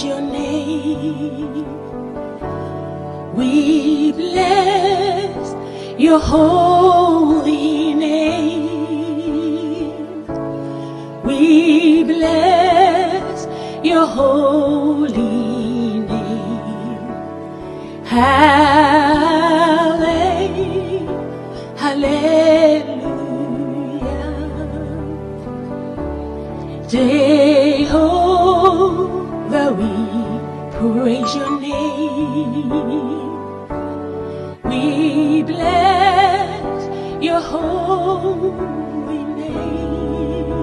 praise your name. We bless your holy name. We bless your holy name. Hallelujah. Jehovah, we praise your name. We bless your holy name.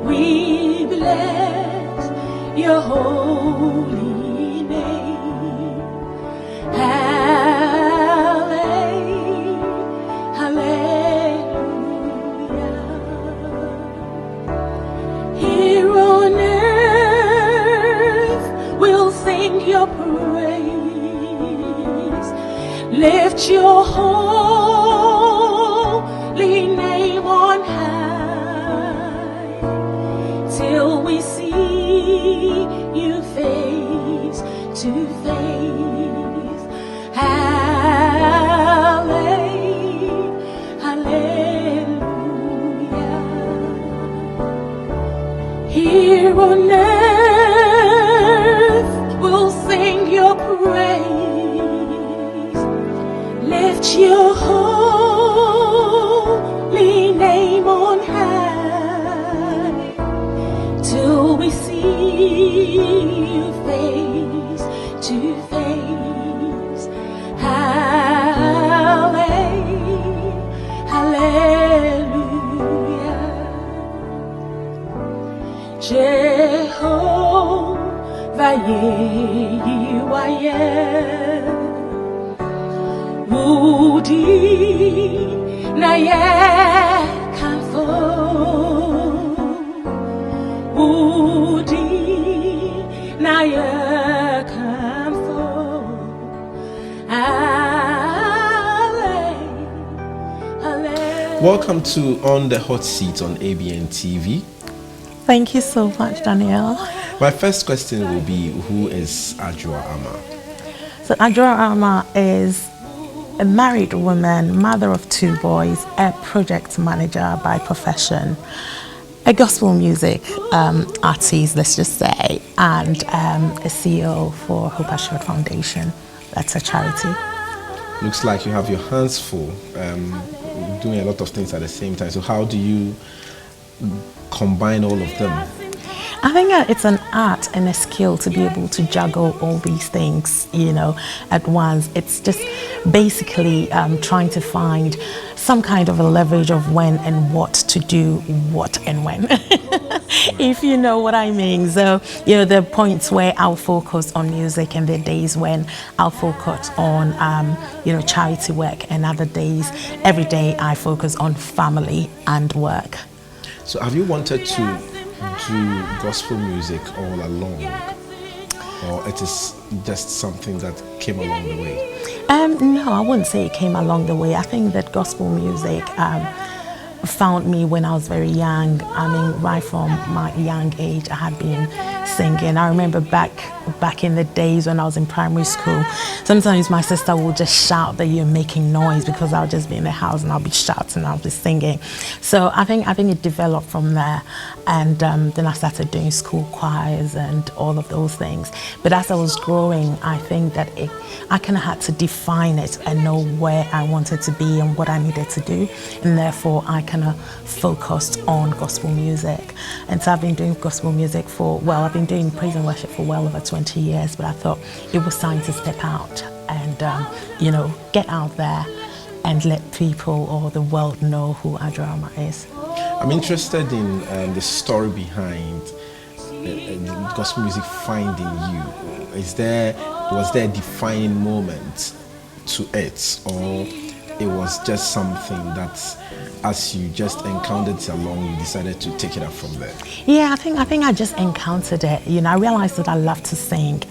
We bless your holy name. Hallelujah. Here on earth we'll sing your praise. Lift your holy name on high till we see you face to face. Hallelujah. Here on earth we'll sing your praise. Lift your holy name on high till we see you face to face. Hallelujah. Jehovah, you are Udi na ye kanfo. Udi na ye kanfo. Welcome to On the Hot Seat on ABN TV. Thank you so much, Danielle. My first question will be, who is Adwoa Armah? So Adwoa Armah is a married woman, mother of 2 boys, a project manager by profession, a gospel music artiste, let's just say, and a CEO for Hope Assured Foundation. That's a charity. Looks like you have your hands full, doing a lot of things at the same time. So how do you combine all of them? I think it's an art and a skill to be able to juggle all these things, at once. It's just basically trying to find some kind of a leverage of when and what to do, what and when, if you know what I mean. So, there are points where I'll focus on music, and there are days when I'll focus on, charity work, and other days, every day I focus on family and work. So have you wanted to do gospel music all along, or it is just something that came along the way? No, I wouldn't say it came along the way. I think that gospel music found me when I was very young. I mean, right from my young age, I had been singing. I remember back in the days when I was in primary school, sometimes my sister would just shout that you're making noise, because I'll just be in the house and I'll be shouting, I'll be singing. So I think it developed from there, and then I started doing school choirs and all of those things. But as I was growing, I think that I kind of had to define it and know where I wanted to be and what I needed to do, and therefore I kind of focused on gospel music. And so I've been doing gospel music I've been doing praise and worship for well over 20 years, but I thought it was time to step out and, get out there and let people or the world know who Adwoa Armah is. I'm interested in the story behind gospel music finding you. Was there a defining moment to it, or it was just something that, as you just encountered it along, you decided to take it up from there? Yeah, I think I just encountered it. I realized that I love to sing,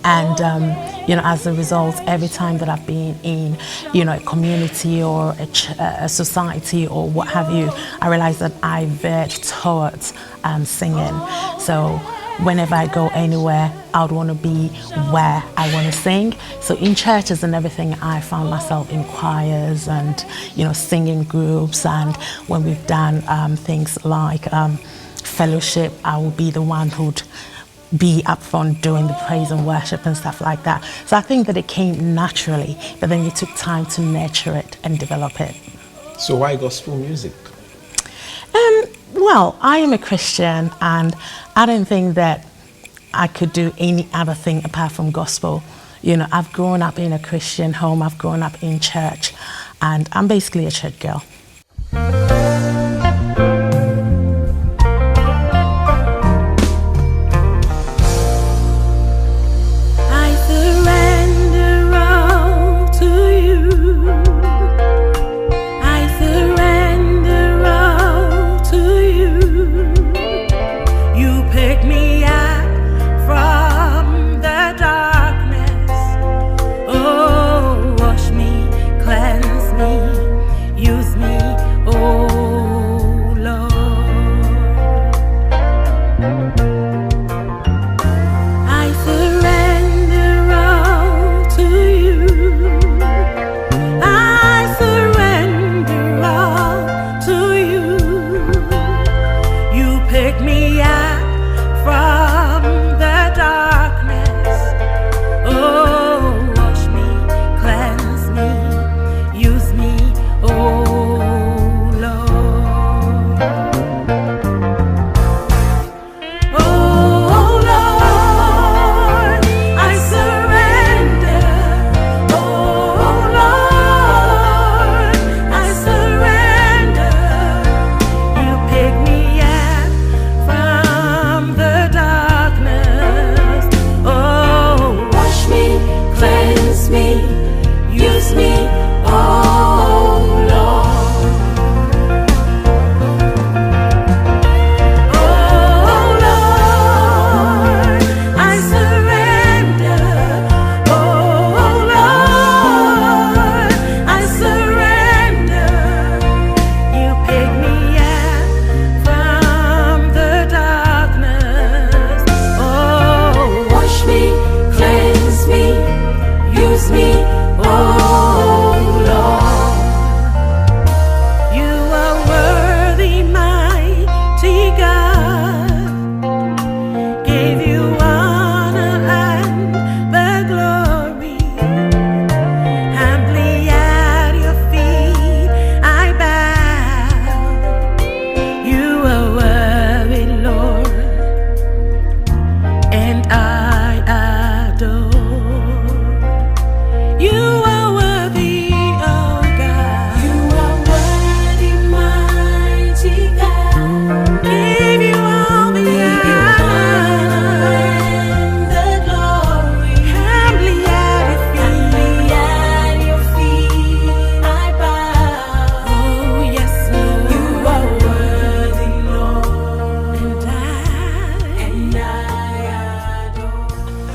and as a result, every time that I've been in, a community or a society or what have you, I realized that I veered towards singing. So whenever I go anywhere, I would want to be where I want to sing. So in churches and everything, I found myself in choirs and, you know, singing groups. And when we've done things like fellowship, I will be the one who'd be up front doing the praise and worship and stuff like that. So I think that it came naturally, but then it took time to nurture it and develop it. So why gospel music? Well, I am a Christian, and I don't think that I could do any other thing apart from gospel. You know, I've grown up in a Christian home, I've grown up in church, and I'm basically a church girl.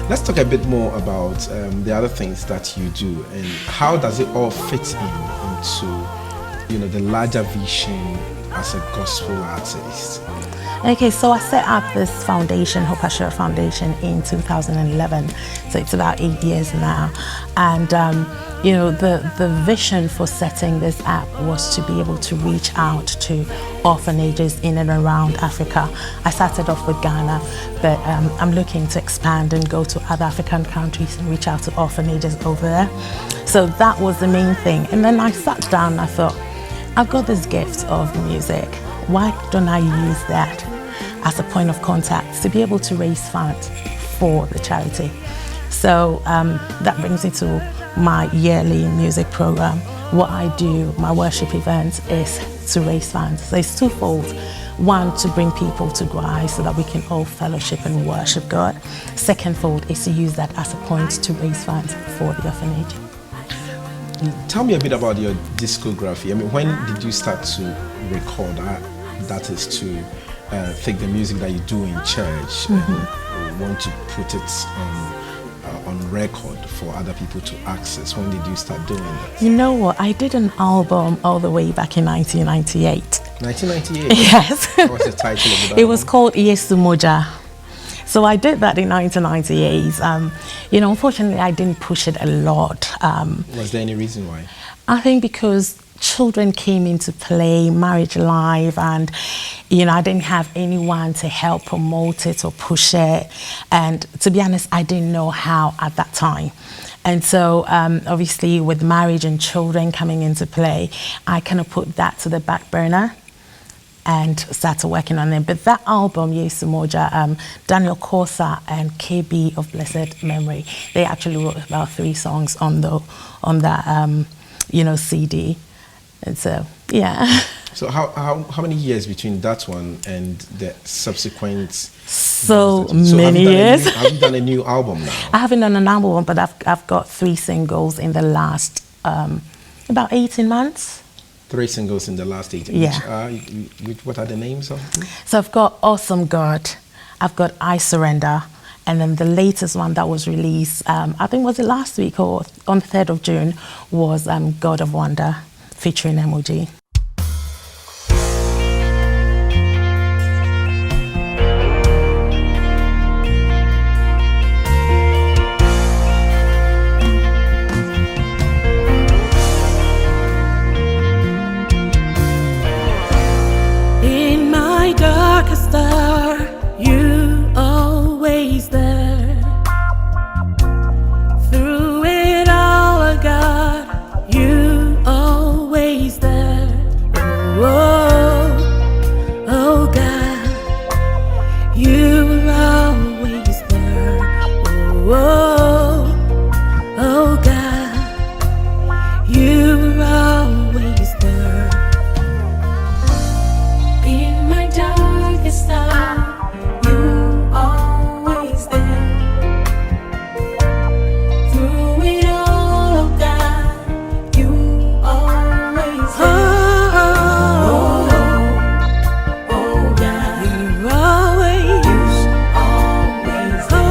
Let's talk a bit more about the other things that you do, and how does it all fit into, you know, the larger vision as a gospel artist? Okay, so I set up this foundation, Hope Assured Foundation, in 2011. So it's about 8 years now. And, you know, the vision for setting this up was to be able to reach out to orphanages in and around Africa. I started off with Ghana, but I'm looking to expand and go to other African countries and reach out to orphanages over there. So that was the main thing. And then I sat down and I thought, I've got this gift of music. Why don't I use that as a point of contact to be able to raise funds for the charity? So that brings me to my yearly music program. What I do, my worship events, is to raise funds. So it's twofold. One, to bring people to Christ so that we can all fellowship and worship God. Secondfold is to use that as a point to raise funds for the orphanage. Tell me a bit about your discography. I mean, when did you start to record? That is to take the music that you do in church and want to put it on record for other people to access. When did you start doing that? You know what? I did an album all the way back in 1998. 1998? Yes. What was the title of that? It was called Yesu Moja. So I did that in 1998. Unfortunately, I didn't push it a lot. Was there any reason why? I think because children came into play, marriage life, and I didn't have anyone to help promote it or push it. And to be honest, I didn't know how at that time. And so obviously with marriage and children coming into play, I kind of put that to the back burner and started working on it. But that album, Yesu Moja, Daniel Kosa and KB of Blessed Memory, they actually wrote about 3 songs on that CD. And so, yeah. So how many years between that one and the subsequent? So many years. Have you done a new album now? I haven't done an album, but I've got 3 singles in the last about 18 months. 3 singles in the last 18 months. Yeah. What are the names of them? So I've got Awesome God, I've got I Surrender, and then the latest one that was released, I think was it last week or on the 3rd of June, was God of Wonder, featuring MOG. In my darkest hour, you always there. Through it all, God, you always there. Oh, oh God, you were always there. Oh, oh God, you were always there. In my darkest hour, you always there. Through it all, oh God, you always there. Oh, oh, oh God, you always there. Oh,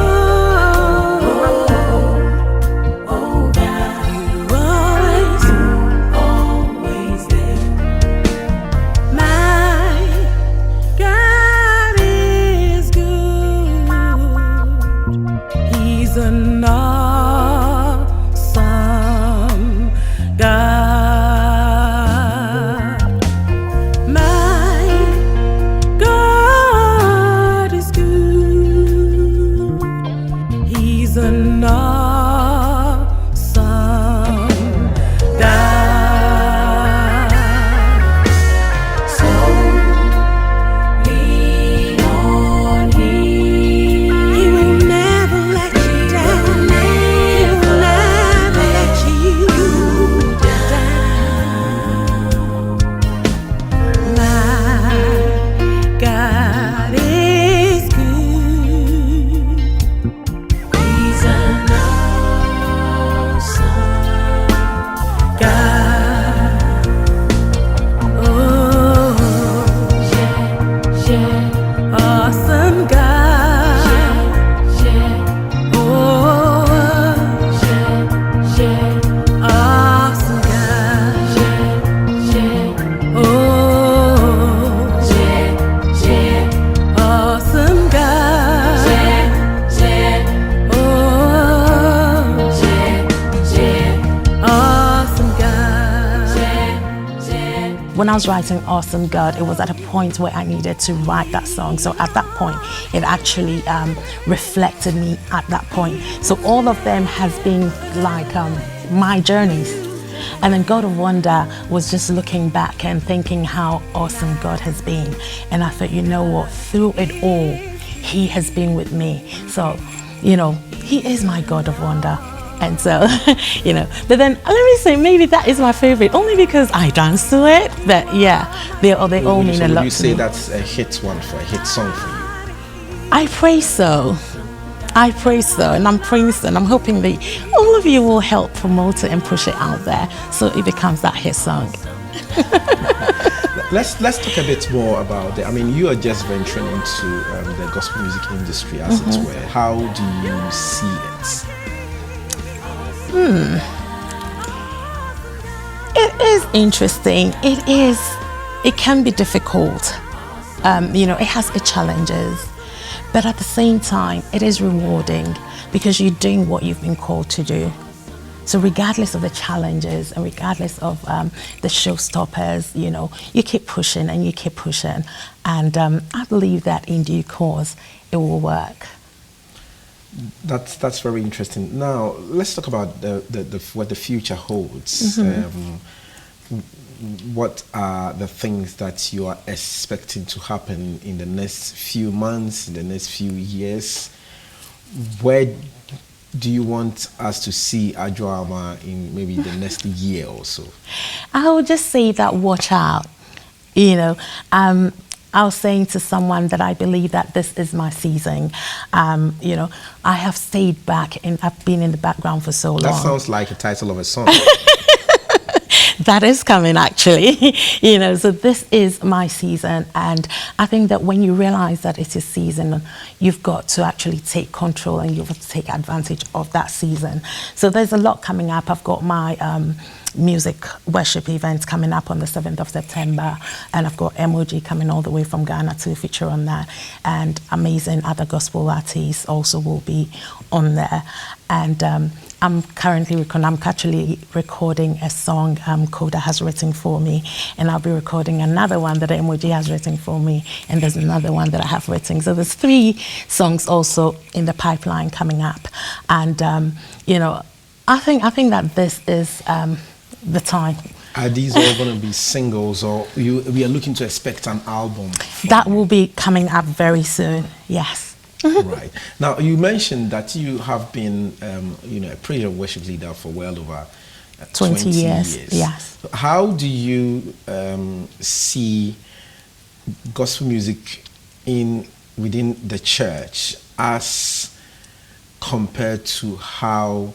oh God, you always there. My God is good. He's an awesome God. My God is good. He's an awesome God. So lean on Him. He will never let you down. He will never let you down. My God is good. He's an awesome God. Oh, yeah, yeah. Awesome God. Yeah, oh, yeah, yeah. Awesome God. Yeah, oh, yeah, yeah. Awesome God. Yeah, oh, yeah, awesome God. When I was writing Awesome God, it was at a point where I needed to write that song. So at that point, it actually reflected me at that point. So all of them has been like my journeys. And then God of Wonder was just looking back and thinking how awesome God has been. And I thought, you know what, through it all, He has been with me. So, He is my God of Wonder. And so, but then let me say, maybe that is my favorite, only because I dance to it. But yeah, they all mean a lot to me. Would you say that's a hit song for you? I pray so. And I'm praying so, and I'm hoping that all of you will help promote it and push it out there so it becomes that hit song. Let's talk a bit more about it. I mean, you are just venturing into the gospel music industry, as it were. How do you see it? It is interesting. It can be difficult. It has its challenges. But at the same time, it is rewarding because you're doing what you've been called to do. So regardless of the challenges and regardless of the showstoppers, you know, you keep pushing and you keep pushing. And I believe that in due course, it will work. That's very interesting. Now, let's talk about what the future holds. What are the things that you are expecting to happen in the next few months, in the next few years? Where do you want us to see Adwoa Armah in maybe the next year or so? I would just say that watch out. You know, I was saying to someone that I believe that this is my season. You know, I have stayed back and I've been in the background for so long. That sounds like a title of a song. That is coming, actually. You know, so this is my season, and I think that when you realize that it's your season, you've got to actually take control and you've got to take advantage of that season. So there's a lot coming up. I've got my music worship events coming up on the 7th of September, and I've got MOG coming all the way from Ghana to feature on that, and amazing other gospel artists also will be on there. And I'm actually recording a song Coda has written for me, and I'll be recording another one that MOG has written for me, and there's another one that I have written. So there's 3 songs also in the pipeline coming up, and you know, I think that this is the time. Are these all going to be singles, or we are looking to expect an album? That will be coming up very soon. Yes. Right. Now, you mentioned that you have been, you know, a praise and worship leader for well over 20 years. Yes. How do you see gospel music within the church as compared to how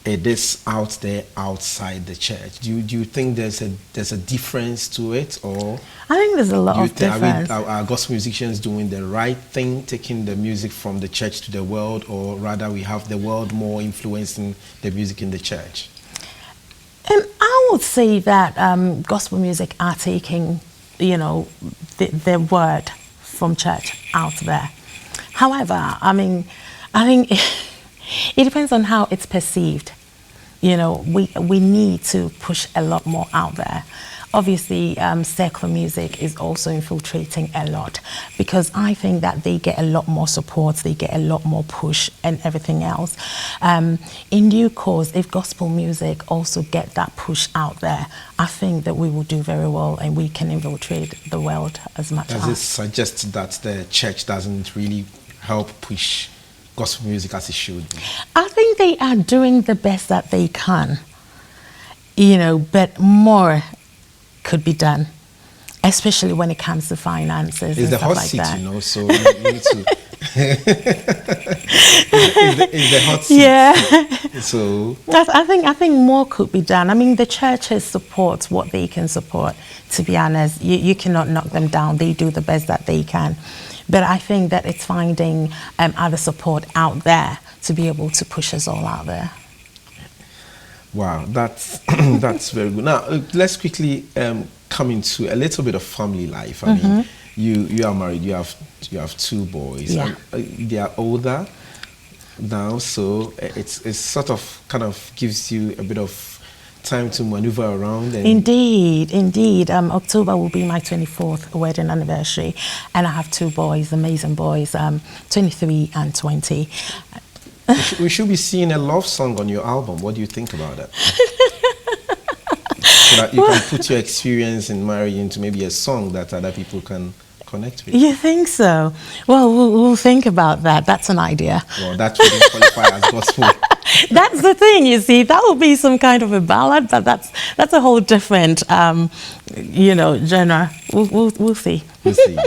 it is out there outside the church? Do you think there's a difference to it, or I think there's a lot of difference. Are gospel musicians doing the right thing, taking the music from the church to the world, or rather we have the world more influencing the music in the church? I would say that gospel music are taking, you know, the word from church out there. However, I mean, I think it depends on how it's perceived. You know, we need to push a lot more out there. Obviously, secular music is also infiltrating a lot, because I think that they get a lot more support, they get a lot more push and everything else. In due course, if gospel music also get that push out there, I think that we will do very well and we can infiltrate the world as much as. Does it suggest that the church doesn't really help push gospel music as it should be? I think they are doing the best that they can, you know, but more could be done, especially when it comes to finances. It's and the stuff hot like seat, that. you know, so you need to. it's the hot seat. Yeah. So I think more could be done. I mean, the churches support what they can support. To be honest, you cannot knock them down. They do the best that they can. But I think that it's finding other support out there to be able to push us all out there. wow, that's that's very good. Now let's quickly come into a little bit of family life. I mean, you are married. You have 2 boys. Yeah. And, they are older now, so it's sort of kind of gives you a bit of time to maneuver around. And Indeed. October will be my 24th wedding anniversary, and I have 2 boys, amazing boys, 23 and 20. we should be seeing a love song on your album. What do you think about that? So that you can put your experience in marriage into maybe a song that other people can connect with. You think so? Well, we'll think about that. That's an idea. Well, that wouldn't qualify as gospel. That's the thing, you see. That will be some kind of a ballad, but that's a whole different, you know, genre. We'll see. We'll see.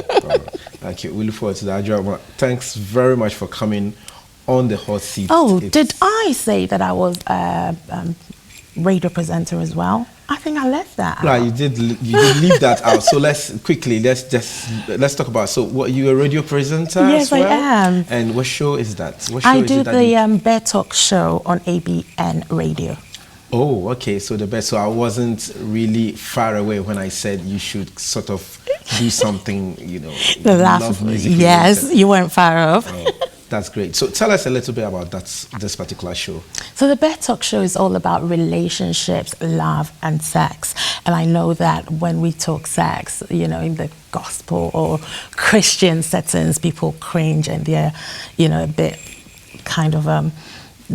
Thank you. We look forward to that. Adwoa, thanks very much for coming on the hot seat. Oh, did I say that I was a radio presenter as well? I think I left that out. Right, you did leave that out. So let's talk about. So, what, you a radio presenter? Yes, as well? I am. And what show is that? What show I is do it that the Bear Talk show on ABN Radio. Oh, okay. So the best. So I wasn't really far away when I said you should sort of do something, The laugh. love music Yes, related. you weren't far off. Oh, that's great. So tell us a little bit about this particular show. So the Bed Talk Show is all about relationships, love, and sex. And I know that when we talk sex, in the gospel or Christian settings, people cringe and they're, a bit kind of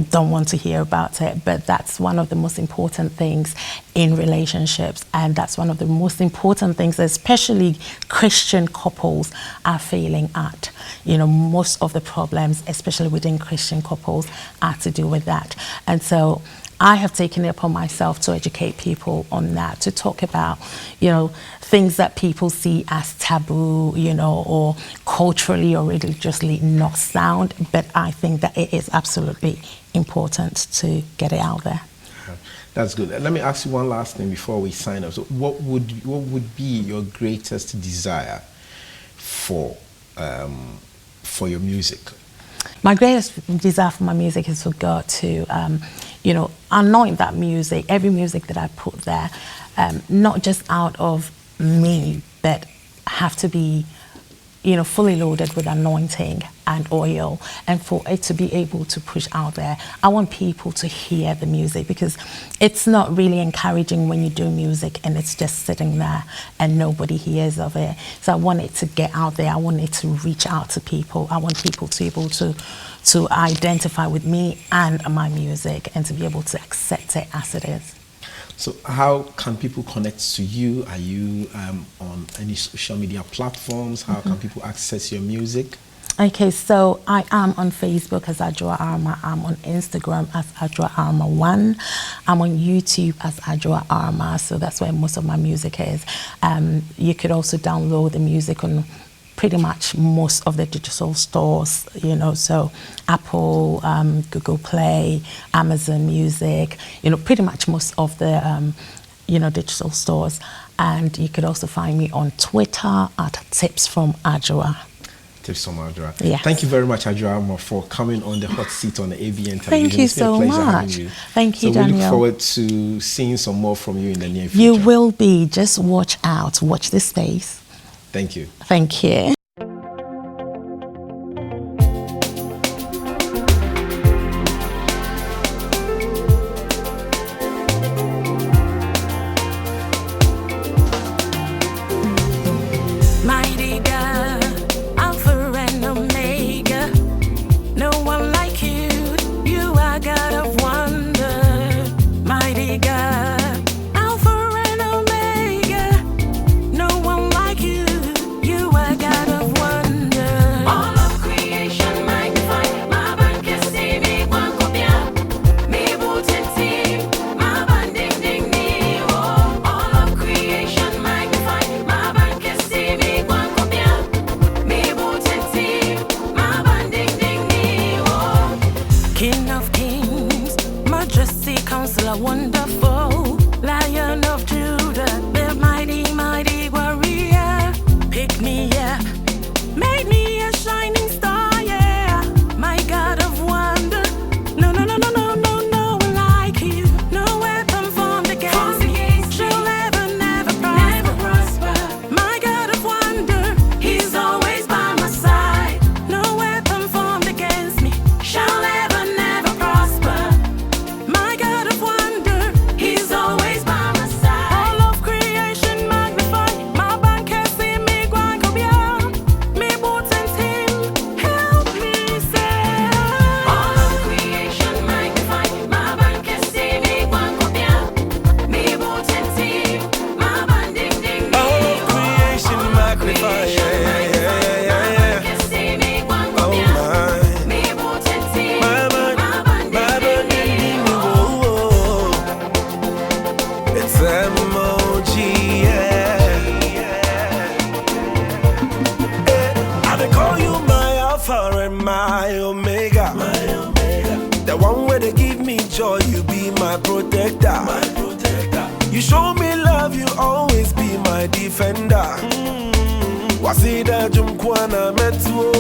don't want to hear about it. But that's one of the most important things in relationships, and that's one of the most important things, especially Christian couples are failing at. Most of the problems, especially within Christian couples, are to do with that. And so I have taken it upon myself to educate people on that, to talk about, things that people see as taboo, or culturally or religiously not sound. But I think that it is absolutely important to get it out there. That's good. Let me ask you one last thing before we sign up. So what would be your greatest desire for your music? My greatest desire for my music is for God to, anoint that music, every music that I put there, not just out of me, but have to be, fully loaded with anointing and oil, and for it to be able to push out there. I want people to hear the music, because it's not really encouraging when you do music and it's just sitting there and nobody hears of it. So I want it to get out there. I want it to reach out to people. I want people to be able to identify with me and my music, and to be able to accept it as it is. So how can people connect to you? Are you on any social media platforms? How can people access your music? Okay, so I am on Facebook as Adwoa Armah. I'm on Instagram as Adwoa Armah 1. I'm on YouTube as Adwoa Armah. So that's where most of my music is. You could also download the music on pretty much most of the digital stores, so Apple, Google Play, Amazon Music, pretty much most of the, digital stores. And you could also find me on Twitter at Tips from Adwoa. Tips from Adwoa. Yes. Thank you very much, Adwoa Armah, for coming on the hot seat on the ABN television. Thank you It's been a so pleasure having much. you. Thank you, so Daniel. we look forward to seeing some more from you in the near future. You will be. Just watch out. Watch this space. Thank you. Thank you. Mighty God, Alpha and Omega, no one like you, you are God of wonder. Mighty God, Alpha and Omega, no one like you, you are God of wonder. All of creation magnify, my band can see me, one copia, me boot and team, my band ding ding me, oh. All of creation magnify, my band can see me. King of kings, majesty, counselor, wonderful, Lion of Judah, the mighty, mighty warrior. Pick me up, made me a shining star, yeah. My God of wonder, no, no, no, no, no, no, no one like you. No weapon formed against me shall ever, never prosper. My God of wonder, He's always by my side. No weapon formed against me shall ever. My God of wonder, He's always by my side. All of creation magnify, my band can see me, Gwan Kobia, me boots and team, help me say. All of creation magnify, my band can see me, Gwan Kobia, me boots and team, my band ding ding ding. All of creation magnify, yeah. Can see me, Gwan Kobia, me boots and team, my band ding ding ding. It's emoji, yeah. I dey call you my Alpha and my Omega. The one where they give me joy, you be my protector. You show me love, you always be my defender. Wasida jumkwana metu